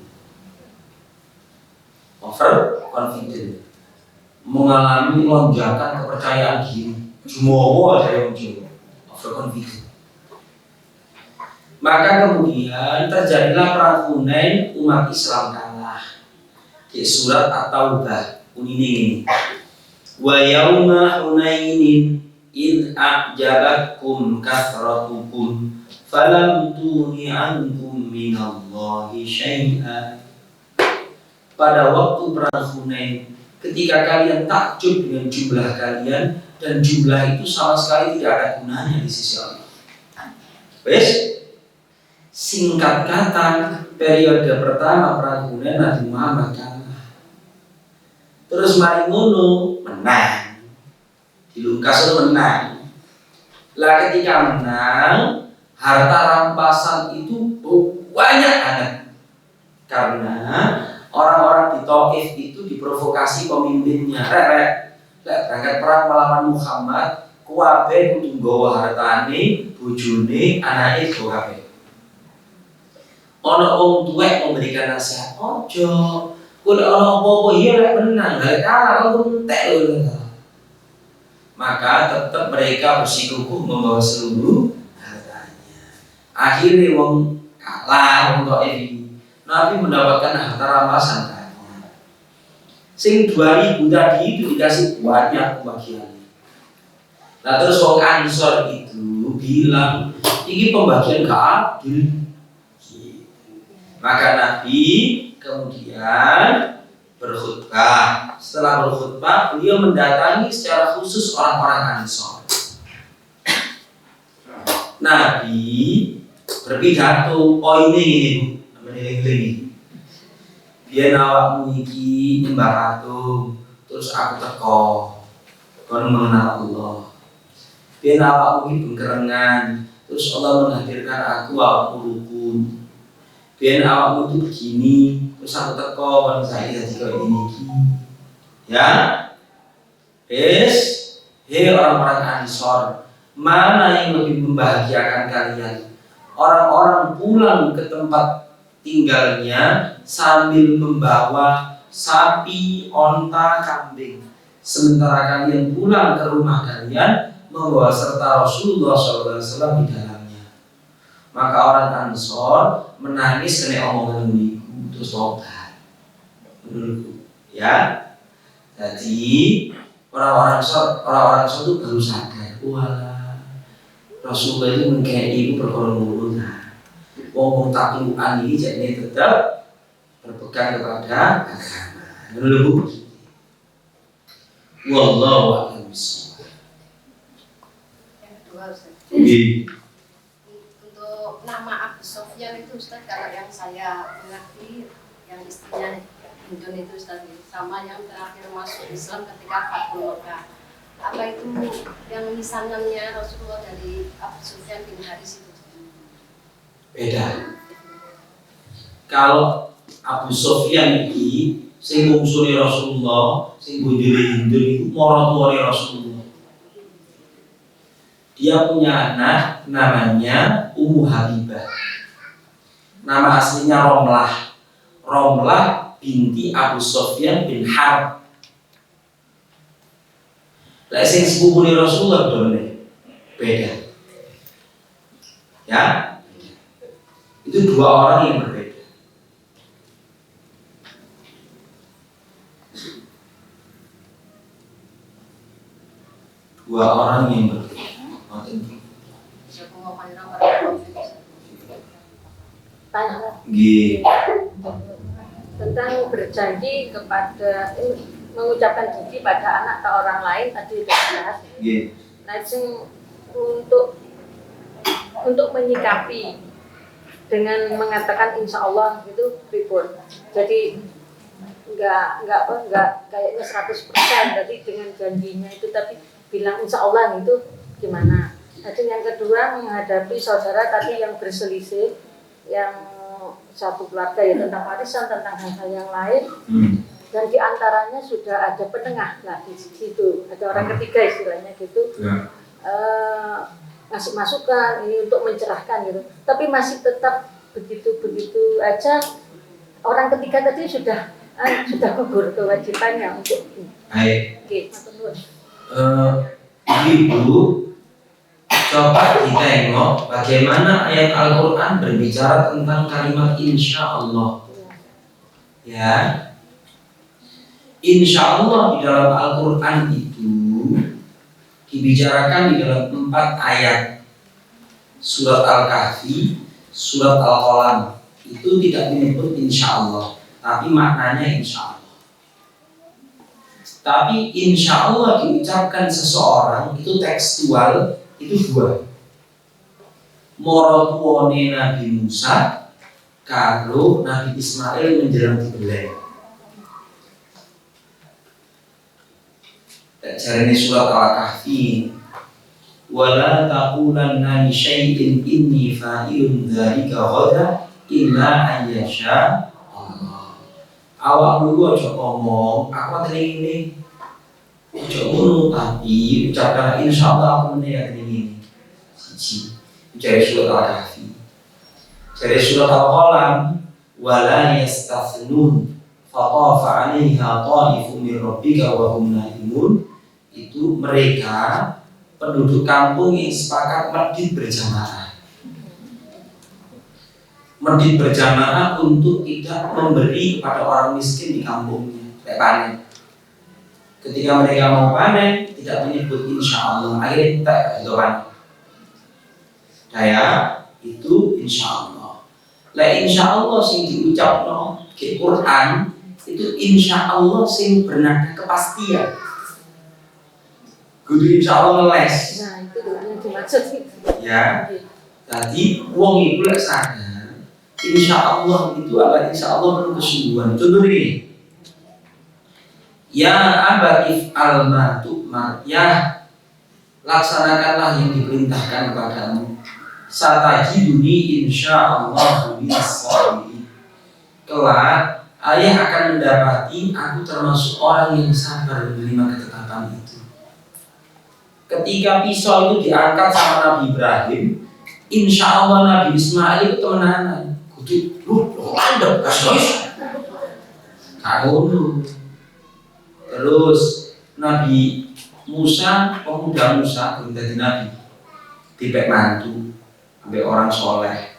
Mengalami lonjakan kepercayaan diri. Jumowo ada yang muncul, overconfident. Maka kemudian terjadilah perang Hunain, umat Islam kalah. Di surat At-Taubah ini. Wa yauma Hunainin id a'jabatkum kathratukum falam tuni ankum minallahi syai'a. Pada waktu perang Hunain, ketika kalian takjub dengan jumlah kalian dan jumlah itu sama sekali tidak ada gunanya di sisi Allah. Wes, singkat kata, periode pertama perang Hunain Nabi Muhammad kalah. Terus mari ngono menang. Di Lukas menang. Lah ketika menang, harta rampasan itu banyak banget. Karena orang-orang di Taif itu diprovokasi pemimpinnya. Berangkat perang melawan Muhammad, kuwabe kudu nggawa hartane, bojone, anake kabeh. Ana wong tuwek memberikan nasihat, ojo, kuwi ana apa-apa ya lek menang, lek kalah kok entek lho. Maka tetap mereka bersikukuh membawa seluruh hartanya. Akhirnya wong kalah untuk ini. Nabi mendapatkan harta rampasan banyak. Sing 2000 tadi itu dikasih banyak pembagian. Nah terus wong Ansor itu bilang, ini pembagian gak adil. Maka Nabi kemudian berkhutbah. Setelah berkhutbah, beliau mendatangi secara khusus orang-orang Ansor. Nabi berpidato, poinnya ini, namanya biar awakmu iki nyembah patung, terus aku teko, kon mengenal Allah. Biar awakmu iki bengkerengan, terus Allah menghadirkan aku awakmu rukun. Biar awakmu itu begini, terus aku teko kon saya jadi kayak ini. Ya, hei orang-orang Ansor, mana yang lebih membahagiakan kalian? Orang-orang pulang ke tempat tinggalnya sambil membawa sapi, onta, kambing, sementara kalian pulang ke rumah kalian membawa serta Rasulullah SAW di dalamnya. Maka orang Ansor menangis kena omongan ini untuk tobat. Ya. Jadi orang-orang Ansor itu baru sadar, wah Rasulullah itu mengkayak ibu berkorban. Wong taklukan ini jadi tetap berpegang kepada agama. Menurut wallahu a'lam bishawab. Yang kedua Ustaz. Untuk nama Abu Sofyan itu Ustaz, kalau yang saya mengerti yang istrinya Hindun itu Ustaz, sama yang terakhir masuk Islam ketika Fathul Makkah. Apa itu yang misanannya Rasulullah dari Abu Sufyan bin Haris itu? Beda. Kalau Abu Sofyan iki sing bungsune Rasulullah, sing bojone Hindun itu maratuwane Rasulullah. Dia punya anak namanya Ummu Habibah. Nama aslinya Romlah. Romlah binti Abu Sofyan bin Harb. Lah sing sepupune Rasulullah done beda. Ya? Itu dua orang yang berbeda. Dua orang yang berbeda. Tentang berjanji kepada mengucapkan janji pada anak atau orang lain tadi sudah dibahas. Nah, untuk menyikapi dengan mengatakan insya Allah gitu pripun. Jadi enggak kayaknya 100% tadi dengan janjinya itu, tapi bilang insya Allah itu gimana. Jadi yang kedua, menghadapi saudara tadi yang berselisih, yang satu keluarga ya tentang warisan, tentang hal-hal yang lain, dan diantaranya sudah ada penengah. Nah di situ ada orang ketiga istilahnya gitu, ngasih masukan ini untuk mencerahkan gitu, tapi masih tetap begitu aja. Orang ketiga tadi sudah gugur kewajibannya untuk ini. Oke, Ibu, coba kita tengok bagaimana ayat Al-Quran berbicara tentang kalimat insya Allah. Ya, insya Allah di dalam Al-Quran itu dibicarakan di dalam 4 ayat. surat Al-Kahfi, surat Al-Qalam itu tidak menyebut insya Allah, tapi maknanya insya Allah. Tapi insya Allah diucapkan seseorang itu tekstual, itu dua. Morotuone Nabi Musa kalau Nabi Ismail menjelang dibelai. Jarane surat Al-Kahfi, wala taqulanna li syai'in inni fa'ilun dzalika ghadan illa ayyasha Allah. Awakmu aja ngomong, aku ngene iki. Aja ngono, tapi ucapkan insyaallah aku meneh ngene. Siji. Jari surat Al-Kahfi. Jari surat Al-Qalam, wala yastathnun fatafa 'alaiha ta'ifun min rabbika wa hum naimun. Itu mereka penduduk kampung yang sepakat medit berjamaah. Medit berjamaah untuk tidak memberi kepada orang miskin di kampungnya, kayak panen. Ketika mereka mau panen, tidak menyebut insya Allah, akhirnya kita itu panen. Daya itu insya Allah. Lah insya Allah sing diucapno di Quran itu insya Allah sing bernada kepastian. Kudu insya Allah ngeles. Nah itu yang dimaksud itu. Ya. Jadi wong iku lek sadar insya Allah itu adalah insya Allah penuh kesungguhan. Contoh ini, ya abadif alma tu'mar, ya laksanakanlah yang diperintahkan kepadamu. Satajiduni insya Allah minas sholihin. Kelak ayah akan mendapati aku termasuk orang yang sabar menerima ketetapan itu. Ketika pisau itu diangkat sama Nabi Ibrahim, insya Allah Nabi Ismail itu temenanan. Landep kasus dulu. Terus Nabi Musa, pemuda Musa belum jadi nabi, dipek mantu sampai orang soleh.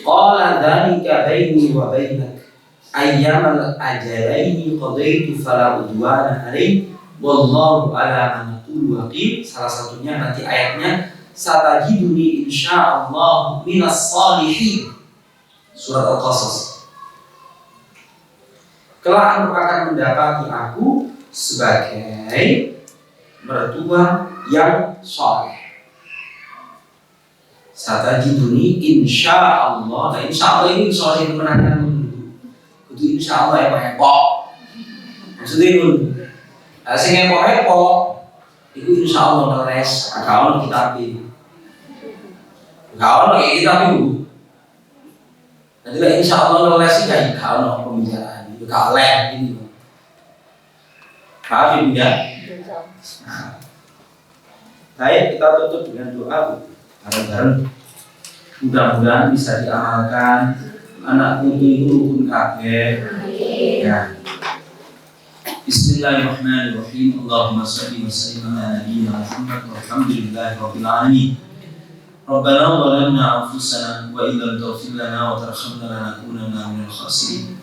Qala dzalika baini wa bainak ayyamal ajalaini qadaitu fala udwana alaih wallahu ala ma naqulu waqif. Salah satunya nanti ayatnya satajiduni insyaallah minas sholihin, surat Al-Qasas. Kelak engkau akan mendapati aku sebagai mertua yang soleh. Satajiduni insyaallah. Nah insyaallah ini soleh kemenangan dulu. Kudu insyaallah epok-epok. Maksudnya itu sing epok-epok itu insyaallah ngeles, agak ono kitab iki. Gak ono kayak kitab itu. Nanti lah insyaallah ngeles iki gak ono pembicaraan itu, gak lek ini. Paham ya? Nah. Baik, kita tutup dengan doa bareng-bareng. Mudah-mudahan bisa diamalkan. Anak putu itu rukun kabeh. Ya. Bismillahirrahmanirrahim. Allahumma shalli wa sallim ala nabiyyina Muhammad walhamdulillahi rabbil alamin. Rabbana zalamna anfusana wa illam taghfir lana wa tarhamna lanakunanna minal khasirin.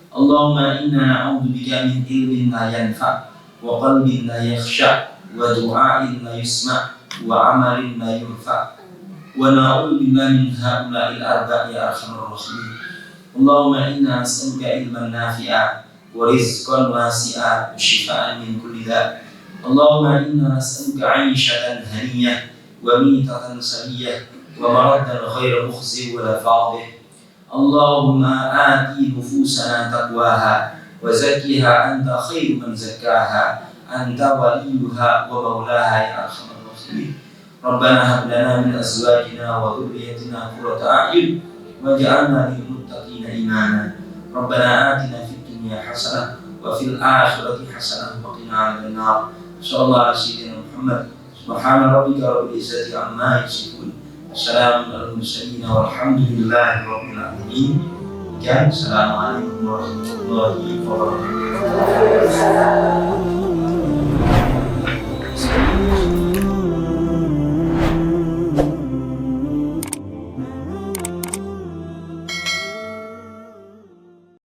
Allahumma inna na'udzubika min ilmin la yanfa' wa qalbin la yakhsha' wa du'a'in la yusma' wa amalin la yurfa'. Wa na'udzu billahi min ha'ula'il arba'i ya arhamar rahimin. Allahumma inna nas'aluka ilman nafi'a wa rizqan wasi'a wa shifaa'an min kulli da'. Allahumma inna nas'aluka 'aishatan haniyah wa mitatan sawiyah wa maradan ghayra mukhzi wa la fadih. Allahumma ati nufusana taqwaha wa zakkiha anta khairu man zakkaha anta waliyuha wa maulaha ya arhamar rahimin. Rabbana hab lana min azwajina wa dhurriyyatina qurrata a'yun waj'alna lil muttaqina imama. Rabbana atina fid dunya hasanah wa fil akhirati hasanah wa qina adzaban nar. Sallallahu alaihi Muhammad. Subhana rabbika rabbil izzati amma yasifun. Assalamu alal mursalin walhamdulillahi rabbil alamin. Assalamualaikum warahmatullahi wabarakatuh.